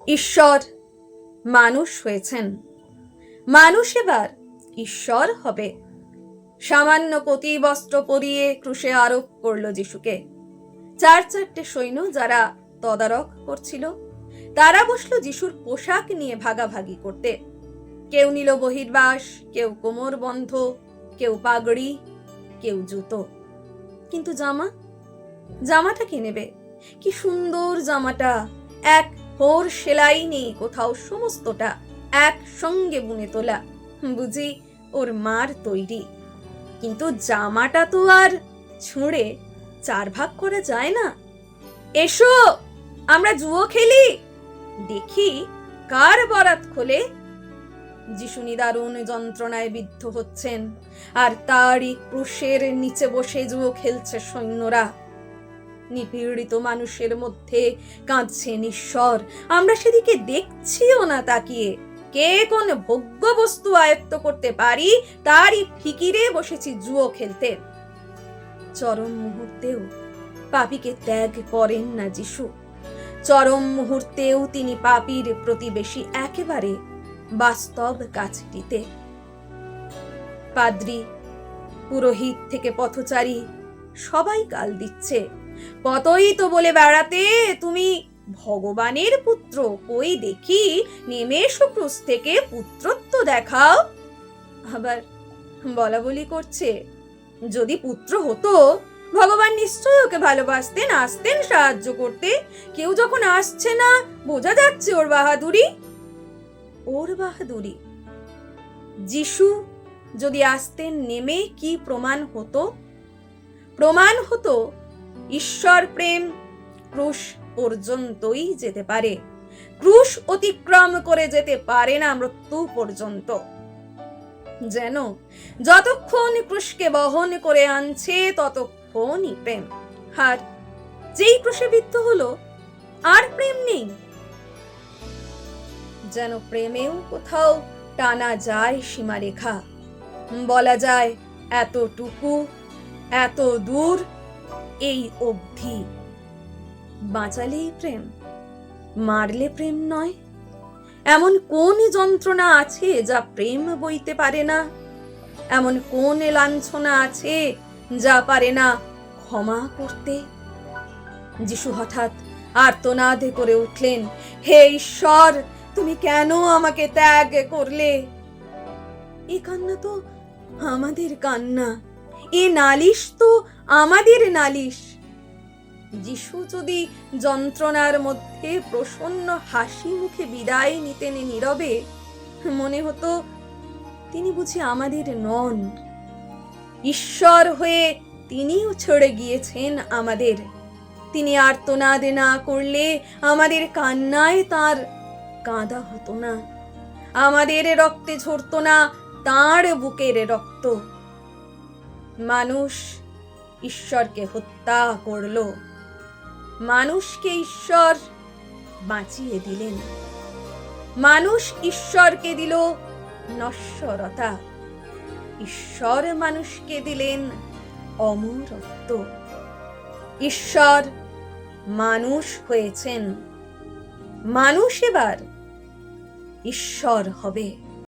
ঈশ্বর মানুষ হয়েছেন, মানুষ এবার ঈশ্বর হবে। সামান্য পতি বস্ত্র পরিয়ে ক্রুশে আরোপ করল যিশুকে। চারটে সৈন্য যারা তদারক করছিল, তারা বসলো যিশুর পোশাক নিয়ে ভাগাভাগি করতে। কেউ নিল বহির্বাস, কেউ কোমর বন্ধ, কেউ পাগড়ি, কেউ জুতো। কিন্তু জামাটা কে নেবে? কি সুন্দর জামাটা! এক হোর সেলাই নেই কোথাও, সমস্তটা একসঙ্গে বুনে তোলা, বুঝি ওর মার তৈরি। কিন্তু জামাটা তো আর ছুঁড়ে 4 ভাগ করা যায় না। এসো আমরা জুয়ো খেলি, দেখি কার বরাত খোলে। যিশু নিদারুণ যন্ত্রণায় বিদ্ধ হচ্ছেন, আর তারই ক্রুশের নিচে বসে জুয়ো খেলছে সৈন্যরা। নিপীড়িত মানুষের মধ্যে কাঁদছেন ঈশ্বর, আমরা সেদিকে দেখছিও না তাকিয়ে। কে কোন ভোগ্য বস্তু আয়ত্ত করতে পারি তারই ফিকিরে বসেছি জুয়ো খেলতে। চরম মুহূর্তেও পাপীকে ত্যাগ করেন না যিশু। চরম মুহূর্তেও তিনি পাপীর প্রতিবেশী, একেবারে বাস্তব কাছটিতে। পাদ্রী, পুরোহিত থেকে পথচারী সবাই গাল দিচ্ছে। কতই তো বলে বেড়াতে তুমি ভগবানের পুত্র, কই দেখি নেমে এসো ক্রুশ থেকে, পুত্রত্ব দেখাও। আবার বলা বলি করছে, যদি পুত্র হতো ভগবান নিশ্চয় ওকে ভালোবাসতেন, আসতেন সাহায্য করতে। কেউ যখন আসছে না, বোঝা যাচ্ছে ওর বাহাদুরি। যিশু যদি আসতেন নেমে, কি প্রমাণ হতো? প্রমাণ হতো ঈশ্বর প্রেম ক্রুশ পর্যন্তই যেতে পারে, ক্রুশ অতিক্রম করে যেতে পারে না মৃত্যু পর্যন্ত। যেন যতক্ষণ ক্রুশকে বহন করে আনছে ততক্ষণই প্রেম, আর যেই ক্রুশে বিদ্ধ হলো আর প্রেম নেই। যেন প্রেমেও কোথাও টানা যায় সীমারেখা, বলা যায় এতটুকু, এত দূর, এই অবধি। বাঁচালেই প্রেম, মারলে প্রেম নয়। এমন কোন যন্ত্রণা আছে যা প্রেম বইতে পারে না? এমন কোন লাঞ্ছনা আছে যা পারে না ক্ষমা করতে? যিশু হঠাৎ আর্তনাদ করে উঠলেন, হে ঈশ্বর, তুমি কেন আমাকে ত্যাগ করলে? এ কান্না তো আমাদের কান্না, এ নালিশ তো আমাদের নালিশ। যিশু যদি যন্ত্রণার মধ্যে প্রসন্ন হাসি মুখে বিদায় নিতেন নীরবে, মনে হতো তিনি বুঝি আমাদের নন। ঈশ্বর হয়ে তিনিও ছেড়ে গিয়েছেন আমাদের। তিনি আর্তনাদ না করলে আমাদের কান্নায় তার কাঁদা হতো না, আমাদের রক্তে ঝরতো না তার বুকের রক্ত। মানুষ ঈশ্বরকে হত্যা করলো, মানুষকে ঈশ্বর বাঁচিয়ে দিলেন। মানুষ ঈশ্বরকে দিল নশ্বরতা, ঈশ্বর মানুষকে দিলেন অমরত্ব। ঈশ্বর মানুষ হয়েছেন, মানুষ এবার ঈশ্বর হবে।